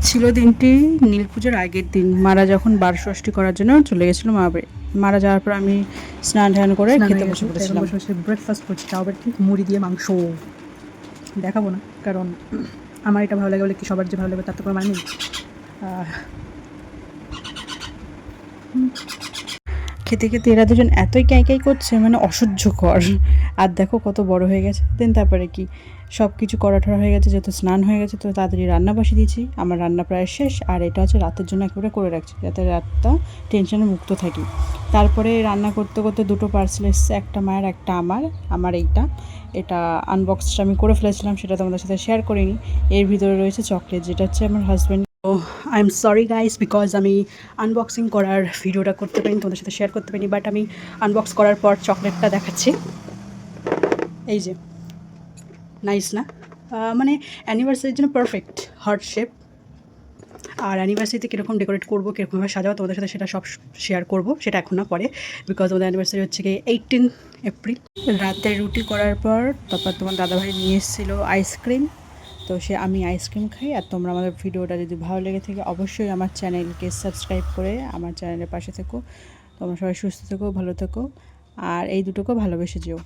ছিল দিনটি নীল পুজোর আগের দিন। মারা যখন বারষষ্ঠী করার জন্য চলে গেছিলো মা বাড়ি। মারা যাওয়ার পর আমি স্নান টান করে খেতে বসে পড়েছিলাম। বসে বসে ব্রেকফাস্ট করছি, তাও আবার ঠিক মুড়ি দিয়ে মাংস। দেখাবো না, কারণ আমার এটা ভালো লাগে বলে কি সবার যে ভালো লাগবে তার তো কোনো মানে নেই। খেতে খেতে এরা দুজন এতই ক্যাঁকাই করছে, মানে অসহ্যকর। আর দেখো কত বড় হয়ে গেছে। দেন তারপরে কি সব কিছু করা ঠরা হয়ে গেছে, যেহেতু স্নান হয়ে গেছে তো তাড়াতাড়ি রান্না বসিয়ে দিয়েছি। আমার রান্না প্রায় শেষ, আর এটা হচ্ছে রাতের জন্য একেবারে করে রাখছি, যাতে রাতটা টেনশনে মুক্ত থাকি। তারপরে রান্না করতে করতে দুটো পার্সেল এসছে, একটা মায়ের একটা আমার এটা আনবক্সটা আমি করে ফেলেছিলাম, সেটা তোমাদের সাথে শেয়ার করিনি। এর ভিতরে রয়েছে চকলেট, যেটা হচ্ছে আমার হাজব্যান্ড। তো I am sorry guys, because আমি আনবক্সিং করার ভিডিওটা করতে পারিনি, তোমাদের সাথে শেয়ার করতে পারিনি। বাট আমি আনবক্স করার পর চকলেটটা দেখাচ্ছি। এই যে, নাইস না? মানে অ্যানিভার্সারির জন্য পারফেক্ট হার্ট শেপ। আর অ্যানিভার্সারিতে কীরকম ডেকোরেট করবো, কীরকমভাবে সাজাবো তোমাদের সাথে সেটা সব শেয়ার করবো, সেটা এখন না পরে, বিকজ আমাদের অ্যানিভার্সারি হচ্ছে কি 18 এপ্রিল। রাতে রুটি করার পর তারপর তোমার দাদাভাই নিয়ে এসেছিলো আইসক্রিম। তো আমি আইসক্রিম খাই। আর তোমরা আমাদের ভিডিওটা যদি ভালো লেগে থাকে অবশ্যই আমার চ্যানেলকে সাবস্ক্রাইব করে আমার চ্যানেলের পাশে থেকো। তোমরা সবাই সুস্থ থেকো, ভালো থেকো, আর এই দুটোকেও ভালোবেসে যেও।